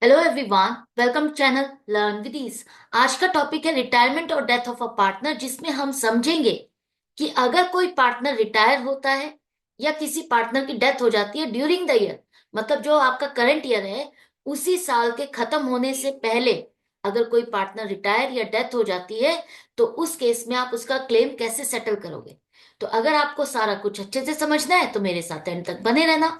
Hello everyone, welcome channel learn with ease. आज का topic है रिटायरमेंट और डेथ ऑफ अ पार्टनर, जिसमें हम समझेंगे कि अगर कोई पार्टनर रिटायर होता है या किसी पार्टनर की डेथ हो जाती है ड्यूरिंग द ईयर, मतलब जो आपका करंट ईयर है उसी साल के खत्म होने से पहले अगर कोई पार्टनर रिटायर या डेथ हो जाती है तो उस केस में आप उसका क्लेम कैसे सेटल करोगे। तो अगर आपको सारा कुछ अच्छे से समझना है तो मेरे साथ एंड तक बने रहना।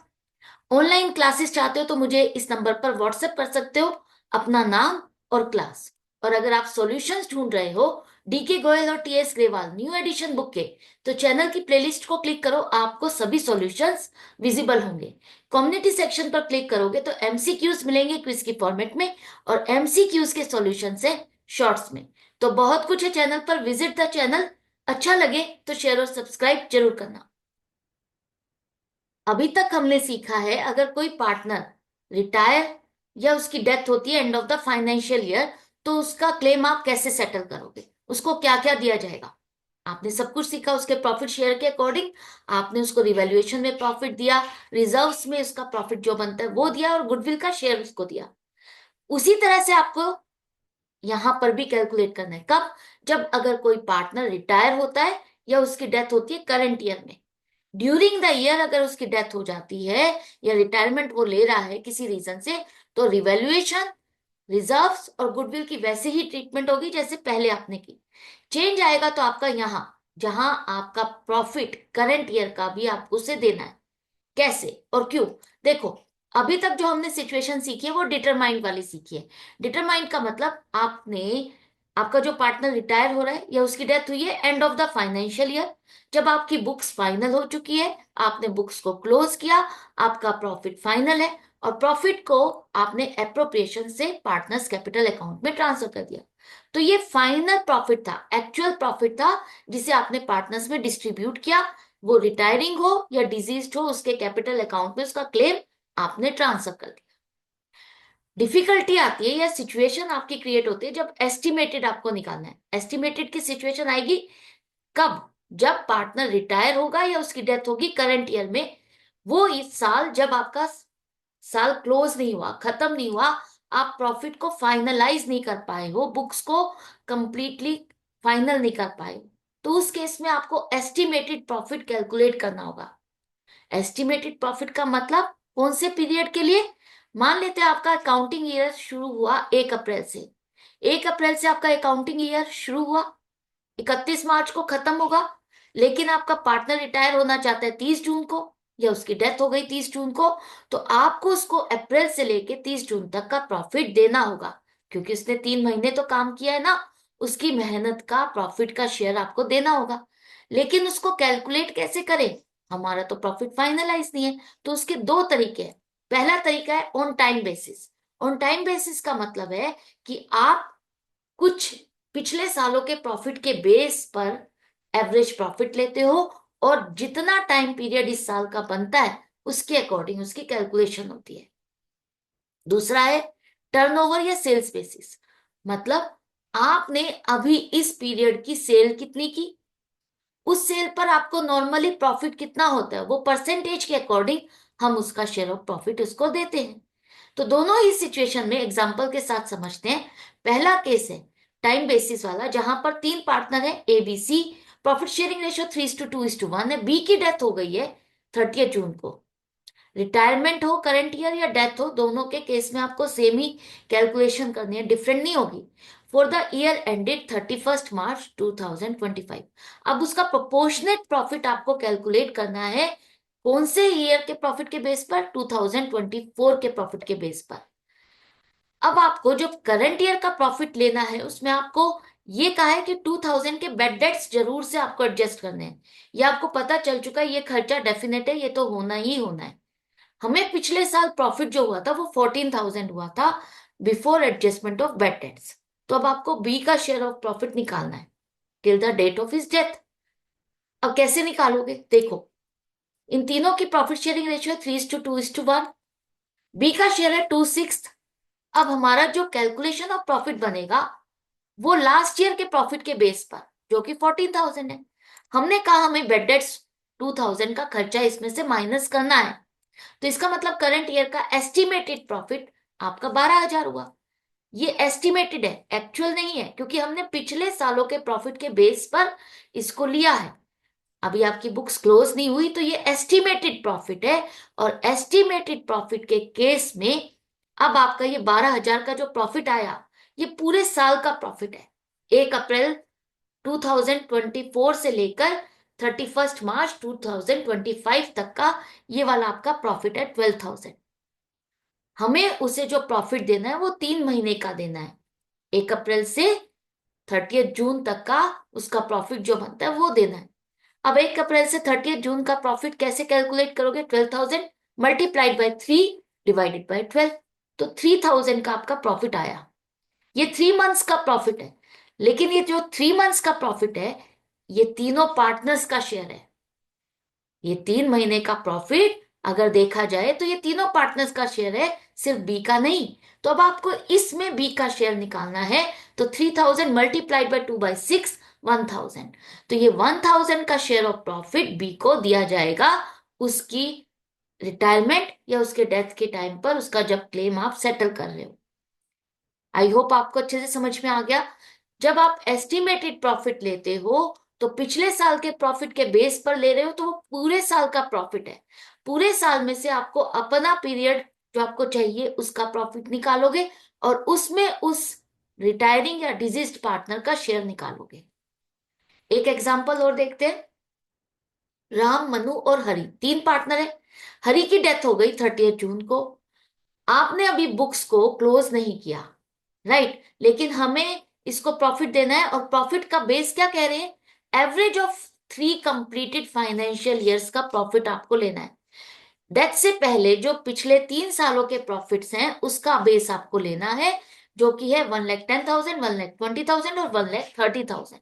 ऑनलाइन क्लासेस चाहते हो तो मुझे इस नंबर पर व्हाट्सएप कर सकते हो अपना नाम और क्लास। और अगर आप सॉल्यूशंस ढूंढ रहे हो डीके गोयल और TS Grewal new edition book के, तो चैनल की प्लेलिस्ट को क्लिक करो, आपको सभी सॉल्यूशंस विजिबल होंगे। कम्युनिटी सेक्शन पर क्लिक करोगे तो एमसीक्यूज मिलेंगे क्विज की फॉर्मेट में, और एमसीक्यूज के सॉल्यूशन है शॉर्ट्स में। तो बहुत कुछ है चैनल पर, विजिट द चैनल। अच्छा लगे तो शेयर और सब्सक्राइब जरूर करना। अभी तक हमने सीखा है अगर कोई पार्टनर रिटायर या उसकी डेथ होती है end of the financial year, तो उसका क्लेम आप कैसे सेटल करोगे, उसको क्या क्या दिया जाएगा। आपने सब कुछ सीखा उसके प्रॉफिट शेयर के अकॉर्डिंग। आपने उसको रिवैल्यूएशन में प्रॉफिट दिया, रिजर्व्स में उसका प्रॉफिट जो बनता है वो दिया, और गुडविल का शेयर उसको दिया। उसी तरह से आपको यहां पर भी कैलकुलेट करना है। कब? जब अगर कोई पार्टनर रिटायर होता है या उसकी डेथ होती है करंट ईयर में, ड्यूरिंग द ईयर अगर उसकी डेथ हो जाती है या रिटायरमेंट वो ले रहा है किसी रीजन से, तो रिवैल्यूएशन, रिजर्व्स और गुडविल की वैसे ही ट्रीटमेंट होगी जैसे पहले आपने की। चेंज आएगा तो आपका यहां, जहां आपका प्रॉफिट करंट ईयर का भी आपको उसे देना है। कैसे और क्यों? देखो, अभी तक जो हमने सिचुएशन सीखी है वो डिटरमाइंड वाली सीखी है। डिटरमाइंड का मतलब आपने, आपका जो पार्टनर रिटायर हो रहा है या उसकी डेथ हुई है end of the financial year, जब आपकी बुक्स फाइनल हो चुकी है, आपने बुक्स को क्लोज किया, आपका प्रॉफिट फाइनल है, और प्रॉफिट को आपने एप्रोप्रिएशन से पार्टनर्स कैपिटल अकाउंट में ट्रांसफर कर दिया। तो ये फाइनल प्रॉफिट था, एक्चुअल प्रॉफिट था, जिसे आपने पार्टनर्स में डिस्ट्रीब्यूट किया। वो रिटायरिंग हो या डिजीज हो, उसके कैपिटल अकाउंट में उसका क्लेम आपने ट्रांसफर कर दिया। डिफिकल्टी आती है या सिचुएशन आपकी क्रिएट होती है जब एस्टिमेटेड आपको निकालना है। एस्टिमेटेड की सिचुएशन आएगी कब? जब पार्टनर रिटायर होगा या उसकी डेथ होगी करंट ईयर में, वो इस साल जब आपका साल क्लोज नहीं हुआ, खत्म नहीं हुआ, आप प्रॉफिट को फाइनलाइज नहीं कर पाए हो, बुक्स को कंप्लीटली फाइनल नहीं कर पाए हो, तो उस केस में आपको एस्टिमेटेड प्रॉफिट कैलकुलेट करना होगा। एस्टिमेटेड प्रॉफिट का मतलब कौन से पीरियड के लिए? मान लेते हैं आपका अकाउंटिंग ईयर शुरू हुआ 1 अप्रैल से। 1 अप्रैल से आपका अकाउंटिंग ईयर शुरू हुआ, 31 मार्च को खत्म होगा, लेकिन आपका पार्टनर रिटायर होना चाहता है 30 जून को, या उसकी डेथ हो गई 30 जून को, तो आपको उसको अप्रैल से लेके 30 जून तक का प्रॉफिट देना होगा, क्योंकि उसने 3 महीने तो काम किया है ना, उसकी मेहनत का प्रॉफिट का शेयर आपको देना होगा। लेकिन उसको कैलकुलेट कैसे करें? हमारा तो प्रॉफिट फाइनलाइज नहीं है, तो उसके दो तरीके हैं। पहला तरीका है on time basis. On time basis का मतलब है कि आप कुछ पिछले सालों के प्रॉफिट के बेस पर एवरेज प्रॉफिट लेते हो, और जितना टाइम पीरियड इस साल का बनता है उसके अकॉर्डिंग उसकी कैलकुलेशन होती है। दूसरा है टर्नओवर या सेल्स बेसिस। मतलब आपने अभी इस पीरियड की सेल कितनी की, उस सेल पर आपको नॉर्मली प्रॉफिट कितना होता है, वो परसेंटेज के अकॉर्डिंग हम उसका शेयर ऑफ प्रॉफिट उसको देते हैं। तो दोनों ही सिचुएशन में एग्जांपल के साथ समझते हैं। पहला केस है टाइम बेसिस वाला, जहां पर 3 पार्टनर है A B C, profit sharing ratio 3:2:1 है, बी की डेथ हो गई है 30 जून को। रिटायरमेंट हो करंट ईयर या डेथ हो, दोनों के केस में आपको सेम ही कैलकुलेशन करनी है, डिफरेंट नहीं होगी। फॉर द ईयर एंडेड 31 मार्च 2025, अब उसका प्रोपोर्शनेट प्रॉफिट आपको कैलकुलेट करना है। कौन से ईयर के प्रॉफिट के बेस पर? 2024 के प्रॉफिट के बेस पर। अब आपको जो करंट ईयर का प्रॉफिट लेना है उसमें आपको ये कहा है कि 2000 के बेड डेट्स जरूर से आपको एडजस्ट करने हैं। ये आपको पता चल चुका है, ये खर्चा डेफिनेट है, ये तो होना ही होना है। हमें पिछले साल प्रॉफिट जो हुआ था वो 14,000 हुआ था before adjustment of bad debts. तो अब आपको बी का शेयर ऑफ प्रॉफिट निकालना है till the date of his death. अब कैसे निकालोगे? देखो, इन तीनों की प्रॉफिट शेयरिंग रेशियो 3:2:1, बी का शेयर है 2/6। अब हमारा जो कैलकुलेशन ऑफ प्रॉफिट बनेगा वो लास्ट ईयर के प्रॉफिट के बेस पर, जो कि 14,000 है। हमने कहा हमें बेड डेट्स 2,000 का खर्चा इसमें से माइनस करना है, तो इसका मतलब करंट ईयर का एस्टिमेटेड प्रॉफिट आपका 12,000 हुआ। ये एस्टिमेटेड है, एक्चुअल नहीं है, क्योंकि हमने पिछले सालों के प्रॉफिट के बेस पर इसको लिया है। अभी आपकी बुक्स क्लोज नहीं हुई तो ये एस्टिमेटेड प्रॉफिट है। और एस्टिमेटेड प्रॉफिट के केस में अब आपका ये 12,000 का जो प्रॉफिट आया, ये पूरे साल का प्रॉफिट है। 1 अप्रैल 2024 से लेकर 31 मार्च 2025 तक का ये वाला आपका प्रॉफिट है 12,000। हमें उसे जो प्रॉफिट देना है वो 3 महीने का देना है। 1 अप्रैल से 30 जून तक का उसका प्रॉफिट जो बनता है वो देना है। अब 1 अप्रैल से 30 जून का प्रॉफिट कैसे कैलकुलेट करोगे? 12,000 मल्टीप्लाइड बाय 3 डिवाइडेड बाय 12। तो 3,000 का आपका प्रॉफिट आया। ये 3 मंथ्स का प्रॉफिट है। लेकिन ये जो 3 मंथ्स का प्रॉफिट है, ये तीनों पार्टनर्स का शेयर है। ये 3 महीने का प्रॉफिट अगर देखा जाए तो ये तीनों पार्टनर्स का शेयर है, सिर्फ बी का नहीं। तो अब आपको इसमें बी का शेयर निकालना है। तो 3,000 मल्टीप्लाइड बाय 2/6, 1,000। तो ये 1,000 का शेयर ऑफ प्रॉफिट बी को दिया जाएगा उसकी रिटायरमेंट या उसके डेथ के टाइम पर, उसका जब क्लेम आप सेटल कर रहे हो। आई होप आपको अच्छे से समझ में आ गया। जब आप एस्टिमेटेड प्रॉफिट लेते हो तो पिछले साल के प्रॉफिट के बेस पर ले रहे हो, तो वो पूरे साल का प्रॉफिट है। पूरे साल में से आपको अपना पीरियड जो आपको चाहिए उसका प्रॉफिट निकालोगे और उसमें उस रिटायरिंग या डिजीज्ड पार्टनर का शेयर निकालोगे। एक एग्जांपल और देखते हैं। राम, मनु और हरि 3 पार्टनर है। हरि की डेथ हो गई 30 जून को। आपने अभी बुक्स को क्लोज नहीं किया, राइट? लेकिन हमें इसको प्रॉफिट देना है और प्रॉफिट का बेस क्या कह रहे हैं? Average of 3 completed financial years का प्रॉफिट आपको लेना है। डेथ से पहले जो पिछले 3 सालों के प्रॉफिट्स हैं उसका बेस आपको लेना है, जो कि है 1,10,000, 1,20,000 और 1,30,000।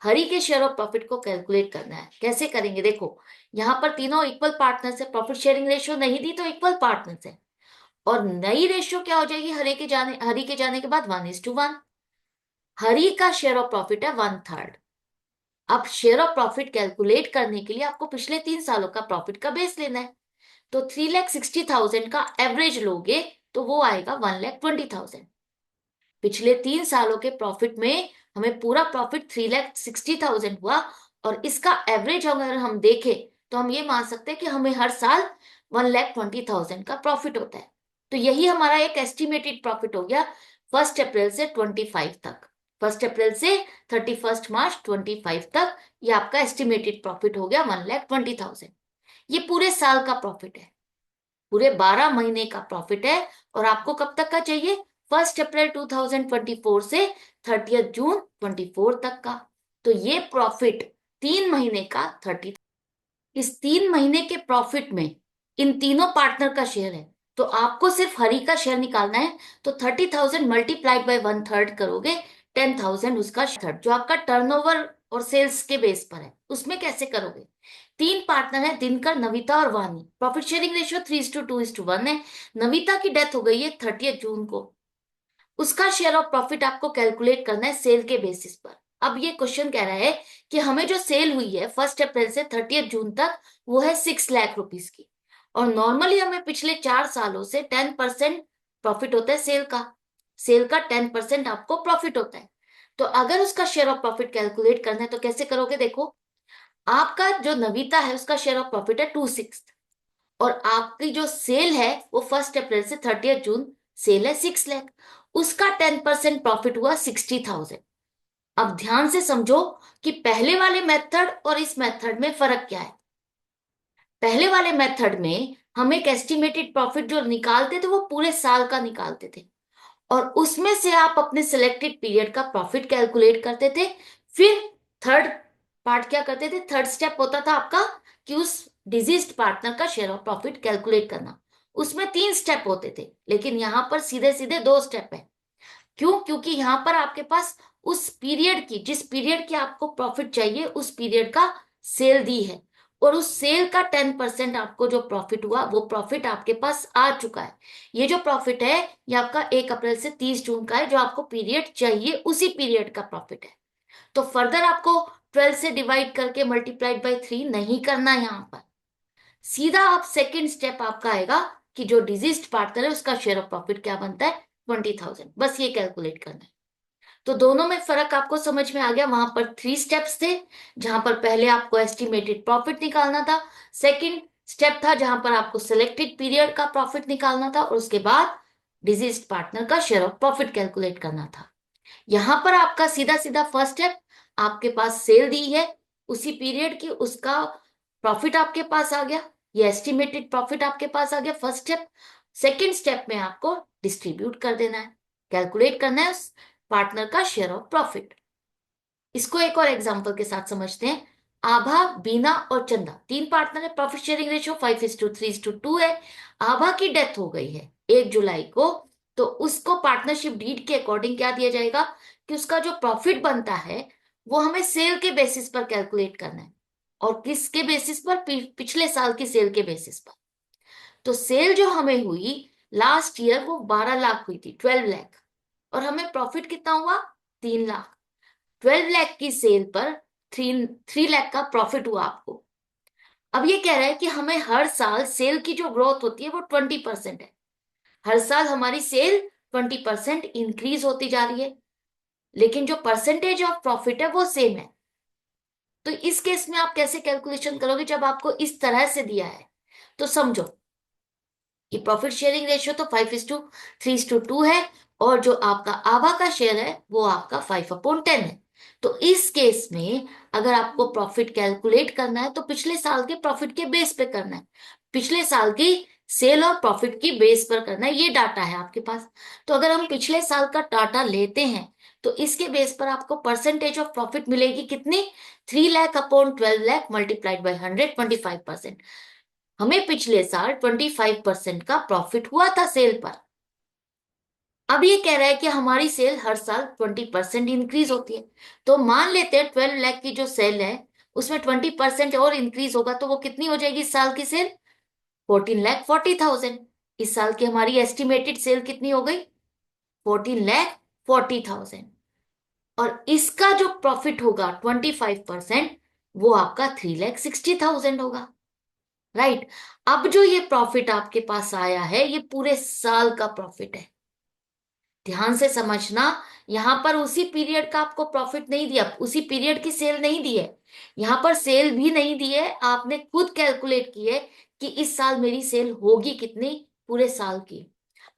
हरी के शेयर ऑफ प्रॉफिट को कैलकुलेट करना है। कैसे करेंगे? देखो, यहां पर तीनों इक्वल पार्टनर्स है, प्रॉफिट शेयरिंग रेशियो नहीं दी तो इक्वल पार्टनर्स है। और नई रेशियो क्या हो जाएगी? हरी के जाने के बाद 1:1। हरी का शेयर ऑफ प्रॉफिट है 1/3। अब शेयर ऑफ प्रॉफिट कैलकुलेट करने के लिए आपको पिछले 3 सालों का प्रॉफिट का बेस लेना है। तो 3,60,000 का एवरेज लोगे तो वो आएगा 1,20,000। पिछले 3 सालों के प्रॉफिट में हमें पूरा प्रॉफिट 3,60,000 हुआ। और इसका एवरेज अगर हम देखें तो हम ये मान सकते हैं कि हमें हर साल 1,20,000 का प्रॉफिट होता है। तो यही हमारा एक एस्टिमेटेड प्रॉफिट हो गया 1 अप्रैल से 25 तक। 1 अप्रैल से 31 मार्च 25 तक ये आपका एस्टिमेटेड प्रॉफिट हो गया 1,20,000। ये पूरे साल का प्रॉफिट है, पूरे 12 महीने का प्रॉफिट है। और आपको कब तक का चाहिए? 1 अप्रैल 2024 से 30 जून 24 तक का। तो ये प्रॉफिट 3 महीने का 30। इस 3 महीने के प्रॉफिट में इन तीनों पार्टनर का शेयर है। तो आपको सिर्फ हरी का शेयर निकालना है। तो 30,000 मल्टीप्लाइड बाय 1/3 करोगे, 10,000 उसका थर्ड, जो आपका टर्नओवर और सेल्स के बेस पर है। उसमें कैसे करोगे? 3 पार्टनर है, दिनकर, नविता और वानी। प्रॉफिट शेयरिंग रेशियो 3:2:1 है। नविता की डेथ हो गई है 30 जून को। उसका शेयर ऑफ प्रॉफिट आपको कैलकुलेट करना है सेल के बेसिस पर। अब ये क्वेश्चन कह रहा है कि हमें जो सेल हुई है 1 अप्रैल से 30 जून तक, वो है 6 लाख रुपीज की। और नॉर्मली हमें पिछले 4 सालों से 10% प्रॉफिट होता है सेल का। सेल का 10% आपको प्रॉफिट होता है। तो अगर उसका शेयर ऑफ प्रॉफिट कैलकुलेट करना है तो कैसे करोगे? देखो, आपका जो नवीता है उसका शेयर ऑफ प्रॉफिट है 2/6। और आपकी जो सेल है वो 1 अप्रैल से 30 जून सेल है 6 लाख। उसका 10% प्रॉफिट हुआ 60,000। अब ध्यान से समझो कि पहले वाले मेथड और इस मेथड में फर्क क्या है। पहले वाले मेथड में हम एक एस्टिमेटेड प्रॉफिट जो निकालते थे वो पूरे साल का निकालते थे। और उसमें से आप अपने सिलेक्टेड पीरियड का प्रॉफिट कैलकुलेट करते थे। फिर थर्ड पार्ट क्या करते थे? थर्ड स्टेप होता था आपका कि उस डिजीज्ड पार्टनर का शेयर ऑफ प्रॉफिट कैलकुलेट करना। उसमें 3 स्टेप होते थे, लेकिन यहां पर सीधे सीधे 2 स्टेप है। क्यों? क्योंकि यहां पर आपके पास उस पीरियड की, जिस पीरियड की आपको प्रॉफिट चाहिए उस पीरियड का सेल दी है। और उस सेल का 10% आपको जो प्रॉफिट हुआ वो प्रॉफिट आपके पास आ चुका है। ये जो प्रॉफिट है ये आपका 1 अप्रैल से 30 जून का है, जो आपको पीरियड चाहिए उसी पीरियड का प्रॉफिट है। तो फर्दर आपको 12 से डिवाइड करके मल्टीप्लाइड बाय 3 नहीं करना। यहां पर सीधा आप सेकेंड स्टेप आपका आएगा कि जो डिजीज्ड पार्टनर है उसका शेयर ऑफ प्रॉफिट क्या बनता है, 20,000। बस ये कैलकुलेट करना है। तो दोनों में फर्क आपको समझ में आ गया। वहां पर 3 स्टेप्स थे, जहां पर पहले आपको एस्टिमेटेड प्रॉफिट निकालना था, सेकंड स्टेप था जहां पर आपको सिलेक्टेड पीरियड का प्रॉफिट निकालना था, और उसके बाद डिजीज्ड पार्टनर का शेयर ऑफ प्रॉफिट कैलकुलेट करना था। यहां पर आपका सीधा सीधा फर्स्ट स्टेप, आपके पास सेल दी है उसी पीरियड की, उसका प्रॉफिट आपके पास आ गया, ये एस्टिमेटेड प्रॉफिट आपके पास आ गया फर्स्ट स्टेप। सेकंड स्टेप में आपको डिस्ट्रीब्यूट कर देना है, कैलकुलेट करना है उस पार्टनर का शेयर ऑफ प्रॉफिट। इसको एक और एग्जांपल के साथ समझते हैं। आभा, बीना और चंदा 3 पार्टनर है, प्रॉफिट शेयरिंग रेशियो 5:3:2 है। आभा की डेथ हो गई है 1 जुलाई को, तो उसको पार्टनरशिप डीड के अकॉर्डिंग क्या दिया जाएगा कि उसका जो प्रॉफिट बनता है वो हमें सेल के बेसिस पर कैलकुलेट करना है। और किसके बेसिस पर, पिछले साल की सेल के बेसिस पर। तो सेल जो हमें हुई लास्ट ईयर वो 12 लाख हुई थी, 12 लाख, और हमें प्रॉफिट कितना हुआ, 3 लाख। 12 लाख की सेल पर 3 लाख का प्रॉफिट हुआ आपको। अब ये कह रहा है कि हमें हर साल सेल की जो ग्रोथ होती है वो 20% है। हर साल हमारी सेल 20% इंक्रीज होती जा रही है, लेकिन जो परसेंटेज ऑफ प्रॉफिट है वो सेम है। तो इस केस में आप कैसे कैलकुलेशन करोगे जब आपको इस तरह से दिया है? तो समझो कि प्रॉफिट शेयरिंग रेशियो तो 5:3:2 है, और जो आपका आभा का शेयर है वो आपका 5/10 है। तो इस केस में अगर आपको प्रॉफिट कैलकुलेट करना है तो पिछले साल के प्रॉफिट के बेस पे करना है, पिछले साल की सेल और प्रॉफिट की बेस पर करना है। ये डाटा है आपके पास। तो अगर हम पिछले साल का डाटा लेते हैं तो इसके बेस पर आपको परसेंटेज ऑफ प्रॉफिट मिलेगी कितनी, 3 लाख/12 लाख मल्टीप्लाइड बाई 100, 25%। हमें पिछले साल 25% का प्रॉफिट हुआ था सेल पर। अब ये कह रहा है कि हमारी सेल हर साल 20% इंक्रीज होती है। तो मान लेते हैं 12 लाख की जो सेल है उसमें 20% और इंक्रीज होगा, तो वो कितनी हो जाएगी इस साल की सेल, 14,40,000। इस साल की हमारी एस्टिमेटेड सेल कितनी हो गई, 14,40,000। और इसका जो प्रॉफिट होगा 25%, वो आपका 3,60,000 होगा। राइट। अब जो ये प्रॉफिट आपके पास आया है ये पूरे साल का प्रॉफिट है। ध्यान से समझना, यहां पर उसी पीरियड का आपको प्रॉफिट नहीं दिया, उसी पीरियड की सेल नहीं दी है, यहां पर सेल भी नहीं दी है, आपने खुद कैलकुलेट की है कि इस साल मेरी सेल होगी कितनी, पूरे साल की।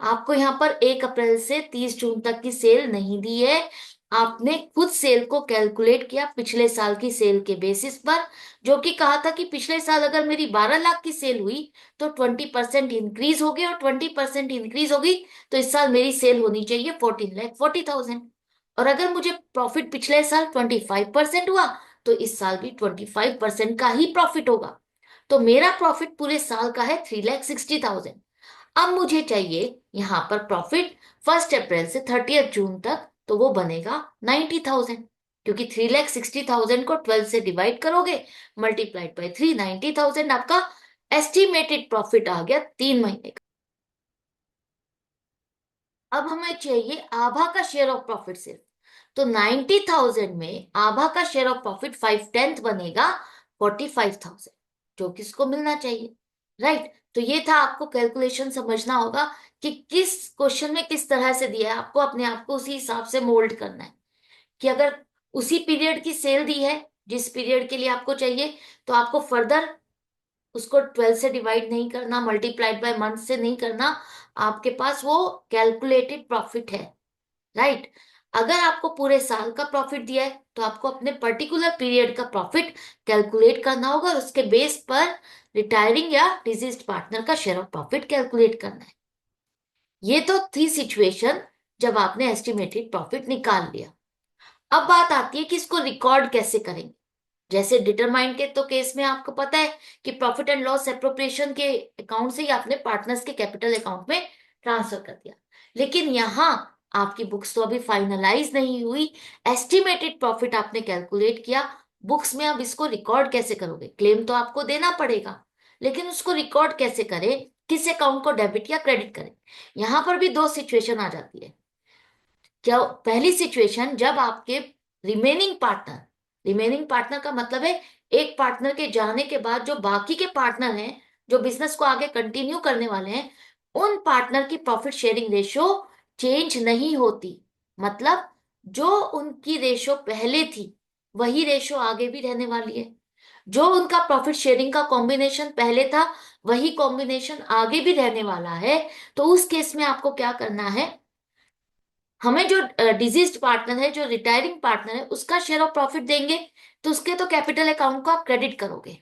आपको यहाँ पर 1 अप्रैल से 30 जून तक की सेल नहीं दी है, आपने खुद सेल को कैलकुलेट किया पिछले साल की सेल के बेसिस पर, जो कि कहा था कि पिछले साल अगर मेरी 12 लाख की सेल हुई तो 20% इंक्रीज हो गई, और 20% इंक्रीज होगी तो इस साल मेरी सेल होनी चाहिए 14,40,000। और अगर मुझे प्रॉफिट पिछले साल 25% हुआ तो इस साल भी 25% का ही प्रॉफिट होगा। तो मेरा प्रॉफिट पूरे साल का है 3,60,000। अब मुझे चाहिए यहां पर प्रॉफिट 1 अप्रैल से 30 जून तक, तो वो बनेगा 90,000, क्योंकि 3,60,000 को 12 से डिवाइड करोगे, मल्टीप्लाइड बाई 3, 90,000 आपका एस्टिमेटेड प्रॉफिट आ गया 3 महीने का। अब हमें चाहिए आभा का शेयर ऑफ प्रॉफिट सिर्फ। तो 90,000 में आभा का शेयर ऑफ प्रॉफिट 5/10 बनेगा 45,000, जो किसको मिलना चाहिए। राइट। तो ये था, आपको कैलकुलेशन समझना होगा कि किस क्वेश्चन में किस तरह से दिया है, आपको अपने आप को उसी हिसाब से मोल्ड करना है कि अगर उसी पीरियड की सेल दी है जिस पीरियड के लिए आपको चाहिए, तो आपको फर्दर उसको 12 से डिवाइड नहीं करना, मल्टीप्लाइड बाय मंथ से नहीं करना, आपके पास वो कैलकुलेटेड प्रॉफिट है। राइट। अगर आपको पूरे साल का प्रॉफिट दिया है तो आपको अपने पर्टिकुलर पीरियड का प्रॉफिट कैलकुलेट करना होगा, और उसके बेस पर रिटायरिंग या डिजीज्ड पार्टनर का शेयर ऑफ प्रॉफिट कैलकुलेट करना है। ये तो थी सिचुएशन जब आपने एस्टिमेटेड प्रॉफिट निकाल लिया। अब बात आती है कि इसको रिकॉर्ड कैसे करेंगे। जैसे डिटरमाइन के तो केस में आपको पता है कि प्रॉफिट एंड लॉस एप्रोप्रिएशन के अकाउंट से ही आपने पार्टनर्स के कैपिटल अकाउंट में ट्रांसफर कर दिया। लेकिन यहाँ आपकी बुक्स तो अभी फाइनलाइज नहीं हुई, एस्टिमेटेड प्रॉफिट आपने कैलकुलेट किया, बुक्स में अब इसको रिकॉर्ड कैसे करोगे? क्लेम तो आपको देना पड़ेगा, लेकिन उसको रिकॉर्ड कैसे करें, किस अकाउंट को डेबिट या क्रेडिट करें? यहां पर भी दो सिचुएशन आ जाती है। क्या, पहली सिचुएशन जब आपके रिमेनिंग पार्टनर का मतलब है एक पार्टनर के जाने के बाद जो बाकी के पार्टनर हैं जो बिजनेस को आगे कंटिन्यू करने वाले हैं, उन पार्टनर की प्रॉफिट शेयरिंग रेशो चेंज नहीं होती। मतलब जो उनकी रेशो पहले थी वही रेशो आगे भी रहने वाली है। जो उनका प्रॉफिट शेयरिंग का कॉम्बिनेशन पहले था वही कॉम्बिनेशन आगे भी रहने वाला है। तो उस केस में आपको क्या करना है, हमें जो डिजीज्ड पार्टनर है, जो रिटायरिंग पार्टनर है, उसका शेयर ऑफ प्रॉफिट देंगे। तो उसके तो कैपिटल अकाउंट को आप क्रेडिट करोगे,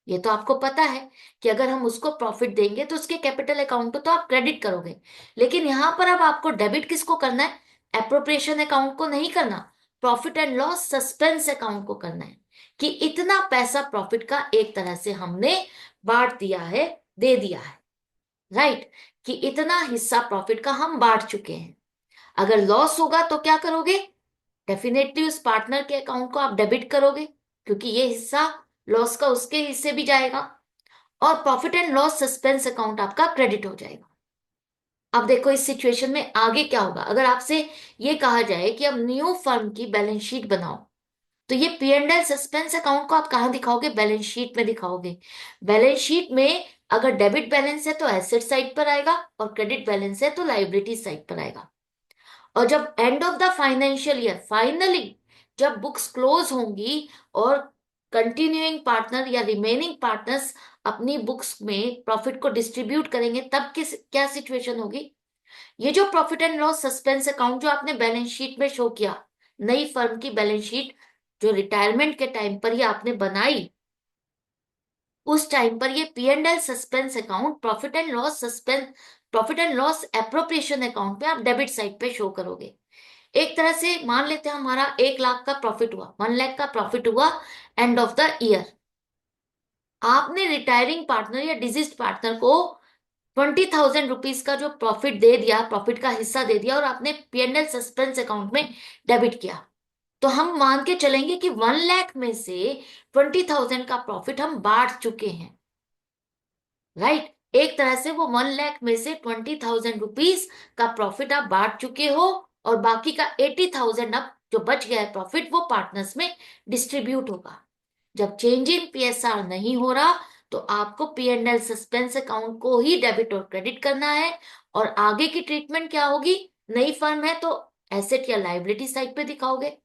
ये तो आपको पता है कि अगर हम उसको प्रॉफिट देंगे तो उसके कैपिटल अकाउंट को तो आप क्रेडिट करोगे। लेकिन यहां पर अब आपको डेबिट किसको करना है, एप्रोप्रिएशन अकाउंट को नहीं करना, profit and loss suspense account को करना है। कि इतना पैसा प्रॉफिट का एक तरह से हमने बांट दिया है, दे दिया है, राइट। कि इतना हिस्सा प्रॉफिट का हम बांट चुके हैं। अगर लॉस होगा तो क्या करोगे, डेफिनेटली उस पार्टनर के अकाउंट को आप डेबिट करोगे, क्योंकि ये हिस्सा लॉस का उसके हिस्से भी जाएगा। और profit and loss suspense account आपका क्रेडिट हो जाएगा। अब देखो इस सिचुएशन में आगे क्या होगा, अगर आपसे ये कहा जाए कि अब न्यू फर्म की बैलेंस शीट बनाओ, तो ये P and L suspense account को आप कहां दिखाओगे, बैलेंस शीट में दिखाओगे। बैलेंस शीट में अगर डेबिट बैलेंस है तो एसेट साइड पर आएगा, और क्रेडिट बैलेंस है तो लाइबिलिटी साइड पर आएगा। और जब end of the financial year finally जब बुक्स क्लोज होंगी और कंटिन्यूइंग पार्टनर या रिमेनिंग पार्टनर्स अपनी बुक्स में प्रॉफिट को डिस्ट्रीब्यूट करेंगे, तब किस क्या सिचुएशन होगी, ये जो profit and loss suspense account जो आपने बैलेंस शीट में शो किया, नई फर्म की बैलेंस शीट जो रिटायरमेंट के टाइम पर ही आपने बनाई, उस टाइम पर ये P and L suspense account profit and loss appropriation account में आप डेबिट साइड पे शो करोगे। एक तरह से मान लेते हैं हमारा 1 लाख का प्रॉफिट हुआ, 1 लाख का प्रॉफिट हुआ एंड ऑफ द ईयर। आपने रिटायरिंग पार्टनर या डिजीज पार्टनर को 20,000 रुपीज का जो प्रॉफिट दे दिया, प्रॉफिट का हिस्सा दे दिया, और आपने पीएनएल सस्पेंस अकाउंट में डेबिट किया। तो हम मान के चलेंगे कि 1 लाख में से 20,000 का प्रॉफिट हम बांट चुके हैं, राइट। एक तरह से वो 1 लाख में से 20,000 रुपीज का प्रॉफिट आप बांट चुके हो, और बाकी का 80,000 अब जो बच गया है प्रॉफिट वो पार्टनर्स में डिस्ट्रीब्यूट होगा। जब चेंज इन पीएसआर नहीं हो रहा तो आपको P and L suspense account को ही डेबिट और क्रेडिट करना है। और आगे की ट्रीटमेंट क्या होगी, नई फर्म है तो एसेट या लाइबिलिटी साइड पे दिखाओगे।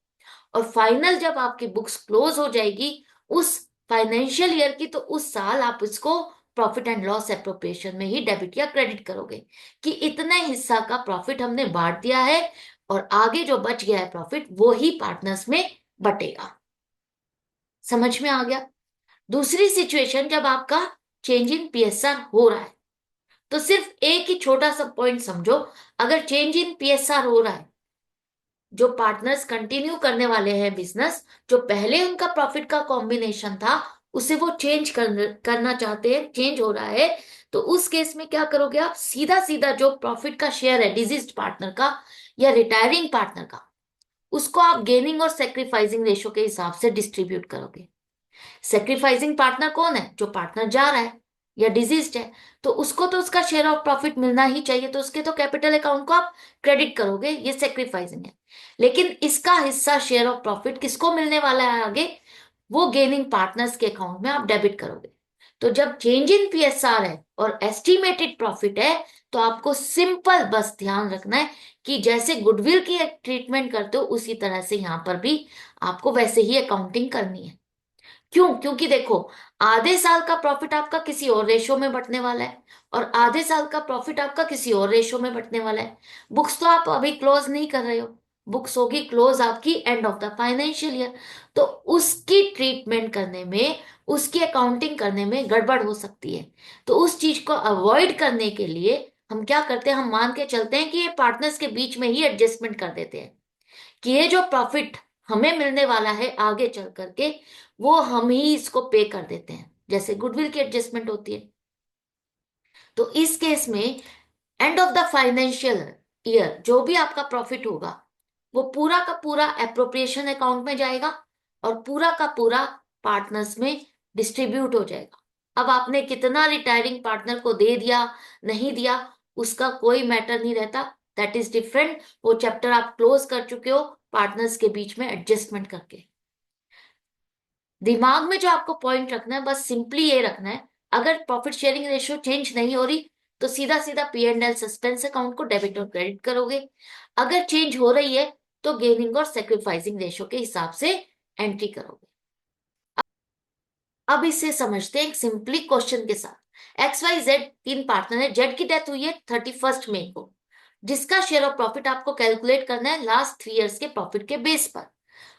और फाइनल जब आपकी बुक्स क्लोज हो जाएगी उस फाइनेंशियल ईयर की, तो उस साल आप इसको प्रॉफिट एंड लॉस एप्रोप्रिएशन में ही डेबिट या क्रेडिट करोगे कि इतने हिस्सा का प्रॉफिट हमने बांट दिया है, और आगे जो बच गया है प्रॉफिट वो ही पार्टनर्स में बटेगा। समझ में आ गया। दूसरी सिचुएशन जब आपका चेंज इन पीएसआर हो रहा है, तो सिर्फ एक ही छोटा सा पॉइंट समझो। अगर चेंज इन पीएसआर हो रहा है, जो पार्टनर्स कंटिन्यू करने वाले हैं बिजनेस, जो पहले उनका प्रॉफिट का कॉम्बिनेशन था उसे वो करना चाहते हैं, चेंज हो रहा है, तो उस केस में क्या करोगे, आप सीधा सीधा जो प्रॉफिट का शेयर है डिजीज्ड पार्टनर का या रिटायरिंग पार्टनर का, उसको आप गेनिंग और सेक्रीफाइसिंग रेशो के हिसाब से डिस्ट्रीब्यूट करोगे। सेक्रीफाइसिंग पार्टनर कौन है, जो पार्टनर जा रहा है या डिजीज्ड है, तो उसको तो उसका शेयर ऑफ प्रॉफिट मिलना ही चाहिए, तो उसके तो कैपिटल अकाउंट को आप क्रेडिट करोगे, ये सेक्रीफाइसिंग है। लेकिन इसका हिस्सा शेयर ऑफ प्रॉफिट किसको मिलने वाला है आगे, वो गेनिंग पार्टनर्स के अकाउंट में आप डेबिट करोगे। तो जब चेंज इन पीएसआर है और एस्टिमेटेड प्रॉफिट है, तो आपको सिंपल बस ध्यान रखना है कि जैसे गुडविल की ट्रीटमेंट करते हो उसी तरह से यहां पर भी आपको वैसे ही अकाउंटिंग करनी है। क्यों, क्योंकि देखो आधे साल का प्रॉफिट आपका किसी और रेशो में बटने वाला है, और आधे साल का प्रॉफिट आपका किसी और रेशो में बटने वाला है। बुक्स तो आप अभी क्लोज नहीं कर रहे हो, बुक्स होगी क्लोज आपकी end of the financial year. तो उसकी ट्रीटमेंट करने में, उसकी अकाउंटिंग करने में गड़बड़ हो सकती है। तो उस चीज को अवॉइड करने के लिए हम क्या करते हैं, हम मान के चलते हैं कि ये पार्टनर्स के बीच में ही एडजस्टमेंट कर देते हैं कि ये जो प्रॉफिट हमें मिलने वाला है आगे चल करके, वो हम ही इसको पे कर देते हैं, जैसे गुडविल की एडजस्टमेंट होती है। तो इस केस में end of the financial year जो भी आपका प्रॉफिट होगा वो पूरा का पूरा एप्रोप्रिएशन अकाउंट में जाएगा, और पूरा का पूरा पार्टनर्स में डिस्ट्रीब्यूट हो जाएगा। अब आपने कितना रिटायरिंग पार्टनर को दे दिया, नहीं दिया, उसका कोई मैटर नहीं रहता, दैट इज डिफरेंट। वो चैप्टर आप क्लोज कर चुके हो पार्टनर्स के बीच में एडजस्टमेंट करके। दिमाग में जो आपको पॉइंट रखना है, बस सिंपली ये रखना है, अगर प्रॉफिट शेयरिंग रेशियो चेंज नहीं हो रही तो सीधा सीधा P and L suspense account को डेबिट और क्रेडिट करोगे। अगर चेंज हो रही है तो गेनिंग और सेक्रीफाइसिंग रेशो के हिसाब से एंट्री करोगे। अब इसे समझते हैं एक सिंपली क्वेश्चन के साथ। एक्स वाई जेड तीन पार्टनर है, जेड की डेथ हुई है 31 मई को, जिसका शेयर ऑफ प्रॉफिट आपको कैलकुलेट करना है लास्ट 3 इयर्स के प्रॉफिट के बेस पर।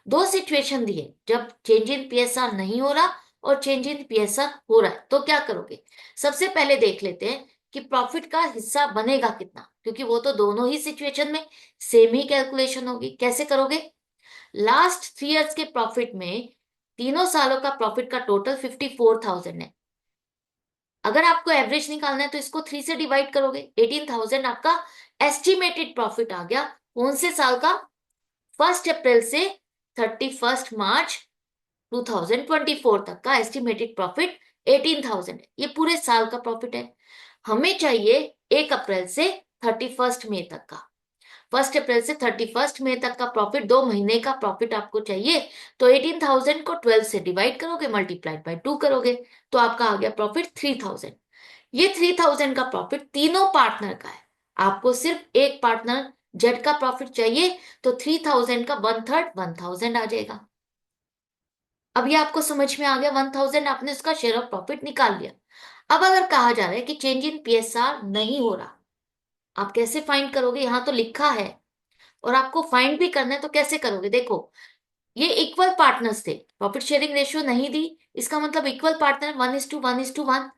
दो सिचुएशन दी है, जब चेंज इन पीएसआर नहीं हो रहा और चेंज इन पीएसआर हो रहा है, तो क्या करोगे। सबसे पहले देख लेते हैं कि प्रॉफिट का हिस्सा बनेगा कितना, क्योंकि वो तो दोनों ही सिचुएशन में सेम ही कैलकुलेशन होगी। कैसे करोगे, लास्ट 3 इयर्स के प्रॉफिट में तीनों सालों का प्रॉफिट का टोटल 54,000 है। अगर आपको एवरेज निकालना है तो इसको 3 से डिवाइड करोगे, 18,000 आपका एस्टिमेटेड प्रॉफिट आ गया। कौन से साल का, 1 अप्रैल से 31 मार्च 2024 तक का एस्टिमेटेड प्रॉफिट 18,000 है। ये पूरे साल का प्रॉफिट है। हमें चाहिए 1 अप्रैल से 31 मई तक का। 1 अप्रैल से 31 मई तक का प्रॉफिट, 2 महीने का प्रॉफिट आपको चाहिए। तो 18,000 को 12 से डिवाइड करोगे, मल्टीप्लाइड बाय 2 करोगे, तो आपका आ गया प्रॉफिट 3,000। ये 3,000 का प्रॉफिट तीनों पार्टनर का है। आपको सिर्फ एक पार्टनर जेड का प्रॉफिट चाहिए, तो 3,000 का 1/3 1,000 आ जाएगा। अब ये आपको समझ में आ गया, 1,000 आपने उसका शेयर ऑफ प्रॉफिट निकाल लिया। अब अगर कहा जा रहा है कि चेंज इन पीएसआर नहीं हो रहा, आप कैसे फाइंड करोगे। यहां तो लिखा है और आपको फाइंड भी करना है, तो कैसे करोगे। देखो, ये इक्वल पार्टनर्स थे, प्रॉफिट शेयरिंग रेशियो नहीं दी, इसका मतलब इक्वल पार्टनर 1:1:1।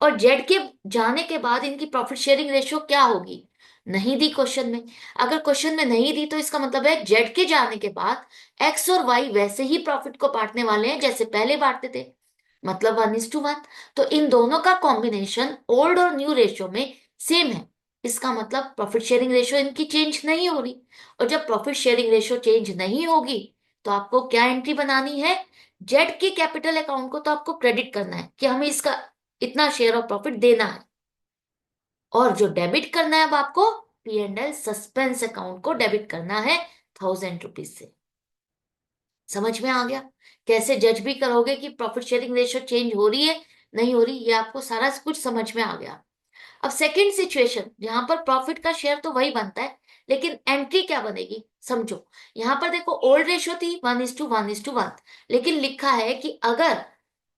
और जेड के जाने के बाद इनकी प्रॉफिट शेयरिंग रेशियो क्या होगी, नहीं दी क्वेश्चन में। अगर क्वेश्चन में नहीं दी तो इसका मतलब है जेड के जाने के बाद एक्स और वाई वैसे ही प्रॉफिट को बांटने वाले हैं जैसे पहले बांटते थे, मतलब 1:1। तो इन दोनों का कॉम्बिनेशन ओल्ड और न्यू रेशियो में सेम है, इसका मतलब प्रॉफिट शेयरिंग रेशियो इनकी चेंज नहीं हो रही। और जब प्रॉफिट शेयरिंग रेशियो चेंज नहीं होगी तो आपको क्या एंट्री बनानी है, जेड के कैपिटल अकाउंट को तो आपको क्रेडिट करना है कि हमें इसका इतना शेयर ऑफ प्रॉफिट देना है, और जो डेबिट करना है अब आपको P and L suspense account को डेबिट करना है 1,000 रुपीज से। समझ में आ गया कैसे जज भी करोगे कि प्रॉफिट शेयरिंग रेशियो चेंज हो रही है नहीं हो रही, ये आपको सारा कुछ समझ में आ गया। अब सेकंड सिचुएशन, जहां पर प्रॉफिट का शेयर तो वही बनता है, लेकिन एंट्री क्या बनेगी समझो। यहां पर देखो, ओल्ड रेशियो थी 1:1:1, लेकिन लिखा है कि अगर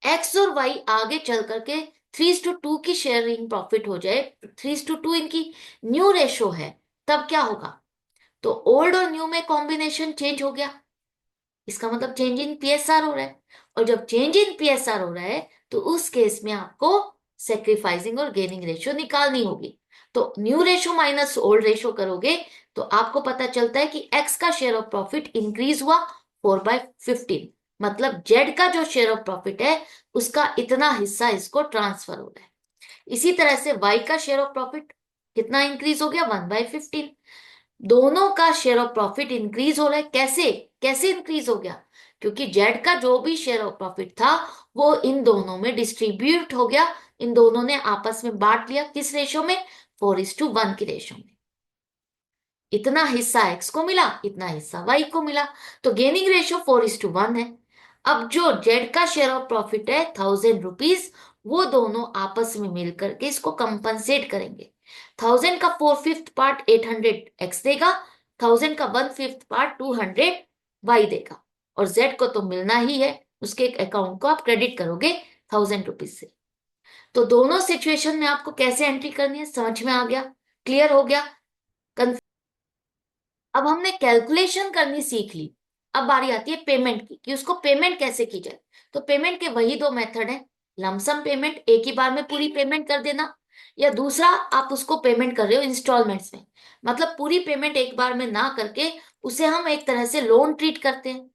एक्स और वाई आगे चल करके 3:2 की शेयरिंग प्रॉफिट हो जाए, 3:2 इनकी न्यू रेशो है, तब क्या होगा। तो ओल्ड और न्यू में कॉम्बिनेशन चेंज हो गया, इसका मतलब चेंज इन पीएसआर हो रहा है। और जब चेंज इन पीएसआर हो रहा है तो उस केस में आपको सेक्रीफाइसिंग और गेनिंग रेशियो निकालनी होगी। तो new ratio minus old ratio करोगे तो आपको पता चलता है कि एक्स का शेयर ऑफ प्रॉफिट इंक्रीज हुआ 4/15, मतलब जेड का जो शेयर ऑफ प्रॉफिट है उसका इतना हिस्सा इसको ट्रांसफर हो रहा है। इसी तरह से वाई का शेयर ऑफ प्रॉफिट कितना इंक्रीज हो गया, 1/15। दोनों का शेयर ऑफ प्रॉफिट इंक्रीज हो रहा है। कैसे कैसे इंक्रीज हो गया, क्योंकि जेड का जो भी शेयर ऑफ प्रॉफिट था वो इन दोनों में डिस्ट्रीब्यूट हो गया, इन दोनों ने आपस में बांट लिया। किस रेशो में, 4:1 की रेशो में। इतना हिस्सा एक्स को मिला, इतना हिस्सा वाई को मिला, तो गेनिंग रेशो 4:1 है। अब जो जेड का शेयर ऑफ प्रॉफिट है 1,000 रुपीज, वो दोनों आपस में मिलकर के इसको कंपनसेट करेंगे। 1,000 का 4/5 पार्ट 800 एक्स देगा, 1,000 का 1/5 पार्ट 200 वाई देगा, और जेड को तो मिलना ही है, उसके अकाउंट को आप क्रेडिट करोगे 1,000 रुपीज से। तो दोनों सिचुएशन में आपको कैसे एंट्री करनी है समझ में आ गया, क्लियर हो गया। अब हमने कैलकुलेशन करनी सीख ली, अब बारी आती है पेमेंट की, कि उसको पेमेंट कैसे की जाए। तो पेमेंट के वही दो मेथड है, लमसम पेमेंट, एक ही बार में पूरी पेमेंट कर देना, या दूसरा आप उसको पेमेंट कर रहे हो इंस्टॉलमेंट्स में, मतलब पूरी पेमेंट एक बार में ना करके उसे हम एक तरह से लोन ट्रीट करते हैं।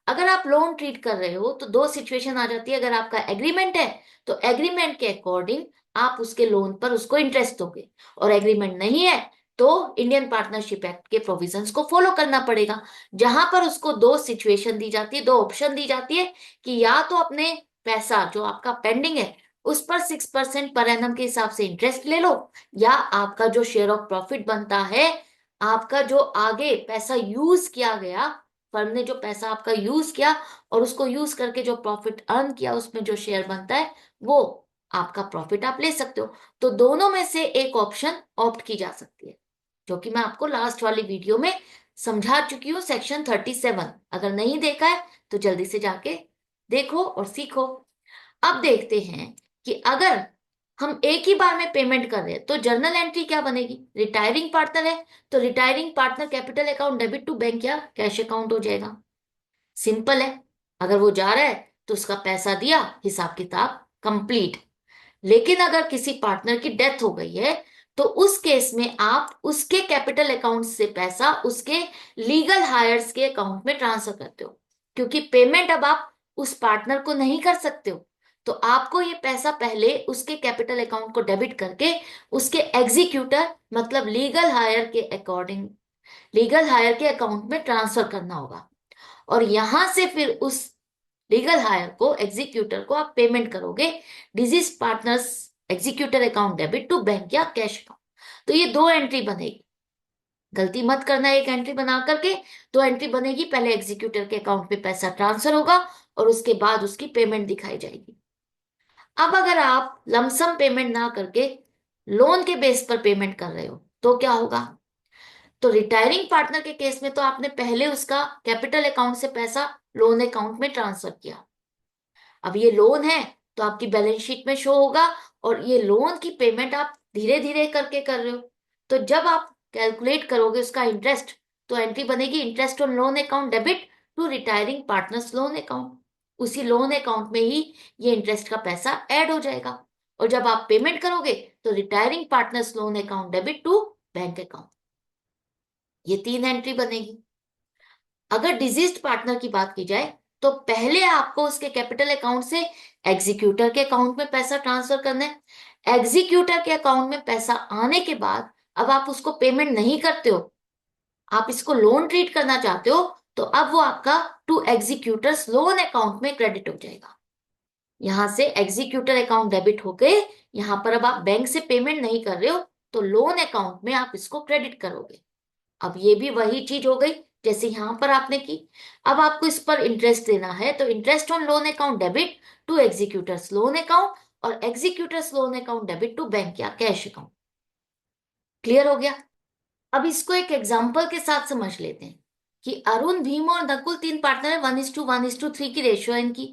अगर आप लोन ट्रीट कर रहे हो तो दो सिचुएशन आ जाती है, अगर आपका एग्रीमेंट है तो एग्रीमेंट के अकॉर्डिंग आप उसके लोन पर उसको इंटरेस्ट दोगे, और एग्रीमेंट नहीं है तो इंडियन पार्टनरशिप एक्ट के प्रोविजंस को फॉलो करना पड़ेगा, जहां पर उसको दो सिचुएशन दी जाती है, दो ऑप्शन दी जाती है कि या तो अपने पैसा जो आपका पेंडिंग है उस पर 6% पर एनम के हिसाब से इंटरेस्ट ले लो, या आपका जो शेयर ऑफ प्रॉफिट बनता है, आपका जो आगे पैसा यूज किया गया, फर्म ने जो पैसा आपका यूज किया और उसको यूज करके जो प्रॉफिट अर्न किया उसमें जो शेयर बनता है वो आपका प्रॉफिट आप ले सकते हो। तो दोनों में से एक ऑप्शन ऑप्ट की जा सकती है, जो कि मैं आपको लास्ट वाली वीडियो में समझा चुकी हूँ, सेक्शन 37। अगर नहीं देखा है तो जल्दी से जाके देखो और सीखो। अब देखते हैं कि अगर हम एक ही बार में पेमेंट कर रहे हैं तो जर्नल एंट्री क्या बनेगी। रिटायरिंग पार्टनर है तो retiring partner capital account debit to bank या कैश अकाउंट हो जाएगा। सिंपल है, अगर वो जा रहा है तो उसका पैसा दिया, हिसाब किताब कंप्लीट। लेकिन अगर किसी पार्टनर की डेथ हो गई है तो उस केस में आप उसके कैपिटल अकाउंट से पैसा उसके लीगल हायर्स के अकाउंट में ट्रांसफर करते हो, क्योंकि पेमेंट अब आप उस पार्टनर को नहीं कर सकते हो। तो आपको ये पैसा पहले उसके कैपिटल अकाउंट को डेबिट करके उसके एग्जीक्यूटर मतलब लीगल हायर के अकाउंट में ट्रांसफर करना होगा। और यहां से फिर उस लीगल हायर को एग्जीक्यूटर को आप पेमेंट करोगे deceased partners executor account debit to bank या कैश अकाउंट। तो ये दो एंट्री बनेगी, गलती मत करना एक एंट्री बना करके। दो एंट्री बनेगी, पहले एग्जीक्यूटर के अकाउंट में पैसा ट्रांसफर होगा और उसके बाद उसकी पेमेंट दिखाई जाएगी। अब अगर आप लमसम पेमेंट ना करके लोन के बेस पर पेमेंट कर रहे हो तो क्या होगा। तो रिटायरिंग पार्टनर के केस में तो आपने पहले उसका कैपिटल अकाउंट से पैसा लोन अकाउंट में ट्रांसफर किया। अब ये लोन है तो आपकी बैलेंस शीट में शो होगा, और ये लोन की पेमेंट आप धीरे धीरे करके कर रहे हो। तो जब आप कैलकुलेट करोगे उसका इंटरेस्ट, तो एंट्री बनेगी interest on loan account debit to retiring partners loan account. उसी लोन अकाउंट में ही ये इंटरेस्ट का पैसा ऐड हो जाएगा। और जब आप पेमेंट करोगे तो retiring partners loan account debit to bank account. ये तीन एंट्री बनेगी। अगर डिजीज्ड पार्टनर की बात की जाए तो पहले आपको उसके कैपिटल अकाउंट से एग्जीक्यूटर के अकाउंट में पैसा ट्रांसफर करना है। एग्जीक्यूटर के अकाउंट में पैसा आने के बाद अब आप उसको पेमेंट नहीं करते हो, आप इसको लोन ट्रीट करना चाहते हो, तो अब वो आपका टू एग्जीक्यूटर्स लोन अकाउंट में क्रेडिट हो जाएगा। यहां से एग्जीक्यूटर अकाउंट डेबिट हो गए, यहां पर अब आप बैंक से पेमेंट नहीं कर रहे हो तो लोन अकाउंट में आप इसको क्रेडिट करोगे। अब ये भी वही चीज हो गई जैसे यहां पर आपने की। अब आपको इस पर इंटरेस्ट देना है तो interest on loan account debit to executors loan account और executors loan account debit to bank या कैश अकाउंट। क्लियर हो गया। अब इसको एक एग्जांपल के साथ समझ लेते हैं कि अरुण, भीम और नकुल तीन पार्टनर है, 1:1:3 की रेशियो है इनकी।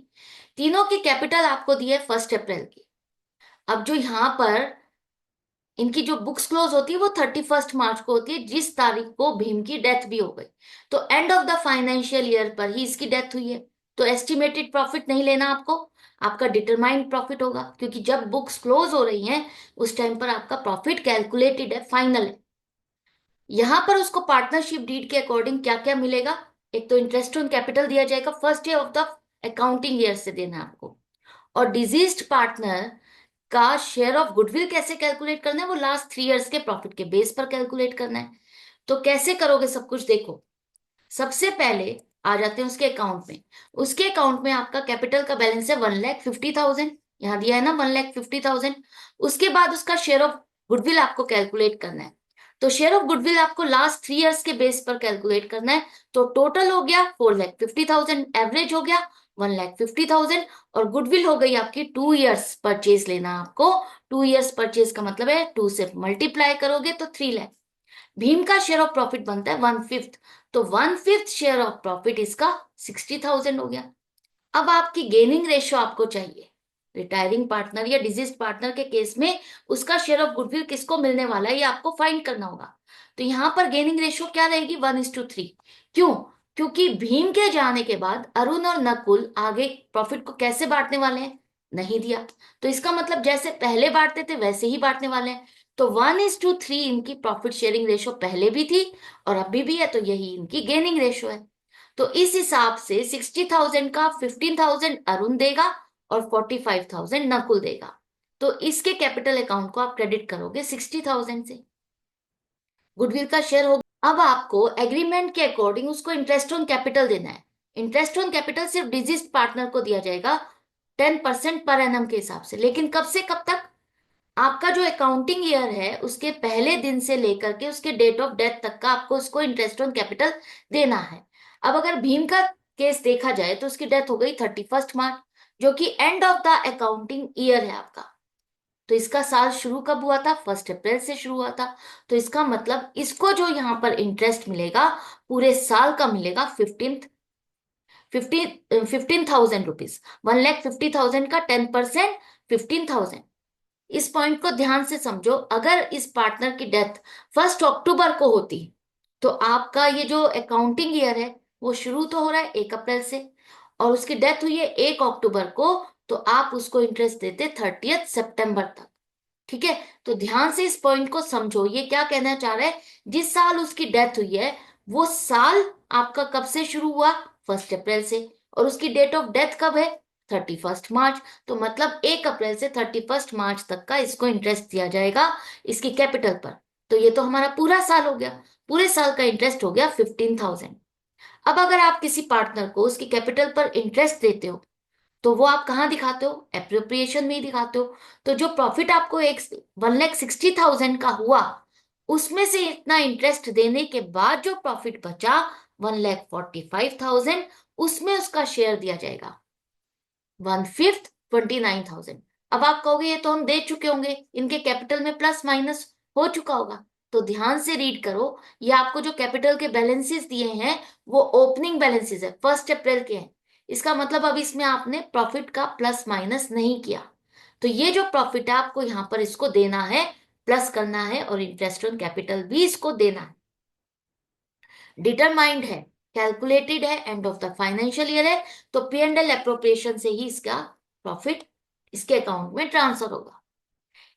तीनों की कैपिटल आपको दी है 1 अप्रैल की। अब जो यहां पर इनकी जो बुक्स क्लोज होती है वो 31 मार्च को होती है, जिस तारीख को भीम की डेथ भी हो गई। तो end of the financial year पर ही इसकी डेथ हुई है। तो एस्टिमेटेड प्रॉफिट नहीं लेना आपको, आपका डिटरमाइंड प्रॉफिट होगा, क्योंकि जब बुक्स क्लोज हो रही हैं उस टाइम पर आपका प्रॉफिट कैलकुलेटेड है, फाइनल है। यहां पर उसको पार्टनरशिप डीड के अकॉर्डिंग क्या क्या मिलेगा। एक तो इंटरेस्ट ऑन कैपिटल दिया जाएगा, first day of the accounting year से देना है आपको। और डिजीज्ड पार्टनर का शेयर ऑफ गुडविल कैसे कैलकुलेट करना है, वो लास्ट 3 इयर्स के प्रॉफिट के बेस पर कैलकुलेट करना है। तो कैसे करोगे सब कुछ देखो। सबसे पहले आ जाते हैं उसके अकाउंट में। उसके अकाउंट में आपका कैपिटल का बैलेंस है 1,50,000, यहाँ दिया है ना 1,50,000। उसके बाद उसका शेयर ऑफ गुडविल आपको कैलकुलेट करना है। तो शेयर ऑफ गुडविल आपको लास्ट 3 इयर्स के बेस पर कैलकुलेट करना है। तो टोटल हो गया 4,50,000, एवरेज हो गया 1,50,000, और गुडविल हो गई आपकी 2 इयर्स परचेज लेना आपको। 2 इयर्स परचेज का मतलब है 2 से मल्टीप्लाई करोगे तो 3 लाख। भीम का शेयर ऑफ प्रॉफिट बनता है 1/5, तो 1/5 शेयर ऑफ प्रॉफिट इसका 60,000 हो गया। अब आपकी गेनिंग रेशियो आपको चाहिए। रिटायरिंग पार्टनर या डिजीज पार्टनर के केस में उसका शेयर ऑफ गुडविल किसको मिलने वाला है ये आपको फाइंड करना होगा। तो यहां पर गेनिंग रेशियो क्या रहेगी, 1:3। क्यों, क्योंकि भीम के जाने के बाद अरुण और नकुल आगे प्रॉफिट को कैसे बांटने वाले हैं, नहीं दिया। तो इसका मतलब जैसे पहले बांटते थे वैसे ही बांटने वाले हैं। तो 1:3 इनकी प्रॉफिट शेयरिंग रेशियो पहले भी थी और अभी भी है, तो यही इनकी गेनिंग रेशियो है। तो इस हिसाब से 60,000 का 15,000 अरुण देगा और 45,000 नकुल देगा। तो इसके कैपिटल अकाउंट को आप क्रेडिट करोगे 60,000 से। गुडविल का शेयर होगा। अब आपको एग्रीमेंट के अकॉर्डिंग उसको इंटरेस्ट ऑन कैपिटल देना है। इंटरेस्ट ऑन कैपिटल सिर्फ डिजीज पार्टनर को दिया जाएगा 10% पर एनम के हिसाब से, लेकिन कब से कब तक, आपका जो अकाउंटिंग ईयर है उसके पहले दिन से लेकर के उसके डेट ऑफ डेथ तक का आपको उसको इंटरेस्ट ऑन कैपिटल देना है। अब अगर भीम का केस देखा जाए तो उसकी डेथ हो गई 31 मार्च, जो कि end of the accounting year है आपका। तो इसका साल शुरू कब हुआ था? 1 अप्रैल से शुरू हुआ था। तो इसका मतलब इसको जो यहाँ पर इंटरेस्ट मिलेगा पूरे साल का मिलेगा 15,000 रुपीज। 1,50,000 का 10%, 15,000। इस पॉइंट को ध्यान से समझो। अगर इस पार्टनर की डेथ 1 अक्टूबर को होती तो आपका ये जो अकाउंटिंग ईयर है वो शुरू तो हो रहा है 1 अप्रैल से, और उसकी डेथ हुई है 1 अक्टूबर को, तो आप उसको इंटरेस्ट देते 30 सितंबर तक। ठीक है, तो ध्यान से इस पॉइंट को समझो। ये क्या कहना चाह रहा है, जिस साल उसकी डेथ हुई है वो साल आपका कब से शुरू हुआ? 1 अप्रैल से। और उसकी डेट ऑफ डेथ कब है? 31 मार्च। तो मतलब 1 अप्रैल से 31 मार्च तक का इसको इंटरेस्ट दिया जाएगा इसकी कैपिटल पर। तो ये तो हमारा पूरा साल हो गया। पूरे साल का इंटरेस्ट हो गया 15,000। अब अगर आप किसी पार्टनर को उसकी कैपिटल पर इंटरेस्ट देते हो तो वो आप कहाँ दिखाते हो? एप्रोप्रिएशन में ही दिखाते हो। तो जो प्रॉफिट आपको एक 1,60,000 का हुआ, उसमें से इतना इंटरेस्ट देने के बाद जो प्रॉफिट बचा 1,45,000, उसमें उसका शेयर दिया जाएगा 1/5, 29,000। अब आप कहोगे ये तो हम दे चुके होंगे, इनके कैपिटल में प्लस माइनस हो चुका होगा। तो ध्यान से रीड करो। ये आपको जो कैपिटल के बैलेंसेस दिए हैं वो ओपनिंग बैलेंसेस है, 1 अप्रैल के हैं। इसका मतलब अब इसमें आपने प्रॉफिट का प्लस माइनस नहीं किया। तो ये जो प्रॉफिट है आपको यहां पर इसको देना है, प्लस करना है, और इंटरेस्ट ऑन कैपिटल भी इसको देना है। डिटरमाइंड है, कैलकुलेटेड है, end of the financial year है, तो P&L एप्रोप्रिएशन से ही इसका प्रॉफिट इसके अकाउंट में ट्रांसफर होगा।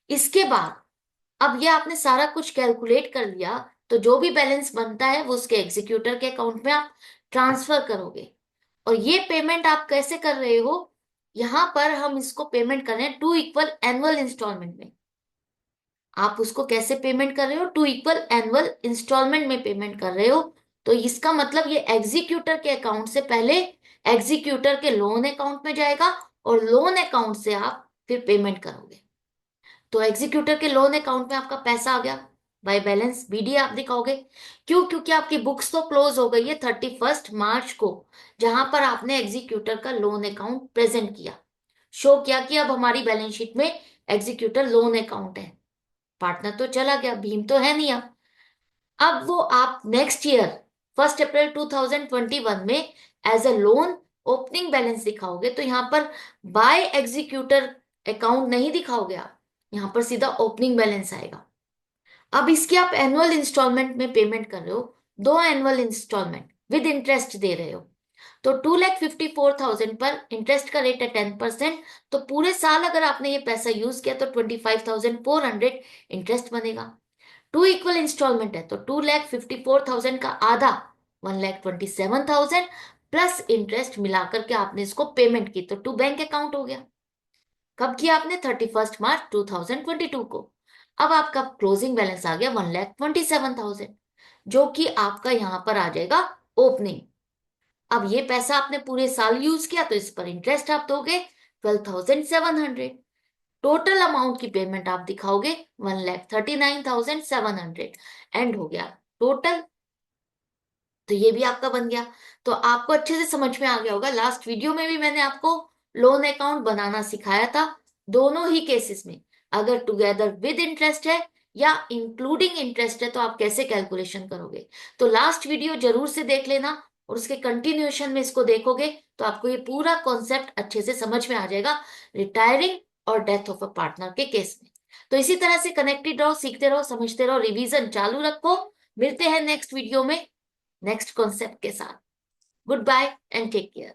इसके बाद अब ये आपने सारा कुछ कैलकुलेट कर लिया, तो जो भी बैलेंस बनता है वो उसके एग्जीक्यूटर के अकाउंट में आप ट्रांसफर करोगे। और ये पेमेंट आप कैसे कर रहे हो? यहां पर हम इसको पेमेंट कर रहे हैं 2 इक्वल एनुअल इंस्टॉलमेंट में। आप उसको कैसे पेमेंट कर रहे हो? 2 इक्वल एनुअल इंस्टॉलमेंट में पेमेंट कर रहे हो। तो इसका मतलब ये एग्जीक्यूटर के अकाउंट से पहले एग्जीक्यूटर के लोन अकाउंट में जाएगा, और लोन अकाउंट से आप फिर पेमेंट करोगे। तो एग्जीक्यूटर के लोन अकाउंट में आपका पैसा आ गया, बाय बैलेंस BD आप दिखाओगे। क्यों? क्योंकि आपकी बुक्स तो क्लोज हो गई है 31 मार्च को, जहां पर आपने एग्जीक्यूटर का लोन अकाउंट प्रेजेंट किया, शो किया कि अब हमारी बैलेंस शीट में एग्जीक्यूटर लोन अकाउंट है। पार्टनर तो चला गया, भीम तो है नहीं। अब वो आप नेक्स्ट ईयर 1 अप्रैल 2021 में as a loan opening balance दिखाओगे, तो यहां पर बाय एग्जीक्यूटर अकाउंट नहीं दिखाओगे आप, यहां पर सीधा ओपनिंग बैलेंस आएगा। अब इसकी आप एनुअल इंस्टॉलमेंट में पेमेंट कर रहे हो, 2 एनुअल इंस्टॉलमेंट विद इंटरेस्ट दे रहे हो। तो 2,54,000 पर इंटरेस्ट का रेट है 10%। तो पूरे साल अगर आपने ये पैसा यूज किया तो 25,400 इंटरेस्ट बनेगा। 2 इक्वल इंस्टॉलमेंट है तो 2,54,000 का आधा 1,27,000 प्लस इंटरेस्ट मिलाकर के आपने इसको पेमेंट की, तो टू बैंक अकाउंट हो गया। कब किया आपने? 31 मार्च 2022 को। अब आपका क्लोजिंग बैलेंस आ गया 1,27,000, जो कि आपका यहां पर आ जाएगा ओपनिंग। अब ये पैसा आपने पूरे साल यूज किया तो इस पर इंटरेस्ट आप दोगे 12,700। टोटल अमाउंट की पेमेंट आप दिखाओगे 1,39,700। एंड हो गया टोटल। तो ये भी आपका बन गया। तो आपको अच्छे से समझ में आ गया होगा, लास्ट वीडियो में भी मैंने आपको लोन अकाउंट बनाना सिखाया था। दोनों ही केसेस में अगर टुगेदर विद इंटरेस्ट है या इंक्लूडिंग इंटरेस्ट है तो आप कैसे कैलकुलेशन करोगे। तो लास्ट वीडियो जरूर से देख लेना, और उसके कंटिन्यूएशन में इसको देखोगे तो आपको ये पूरा कॉन्सेप्ट अच्छे से समझ में आ जाएगा रिटायरिंग और डेथ ऑफ अ पार्टनर के केस में। तो इसी तरह से कनेक्टेड रहो, सीखते रहो, समझते रहो, रिवीजन चालू रखो। मिलते हैं नेक्स्ट वीडियो में नेक्स्ट कॉन्सेप्ट के साथ। Good bye and take care.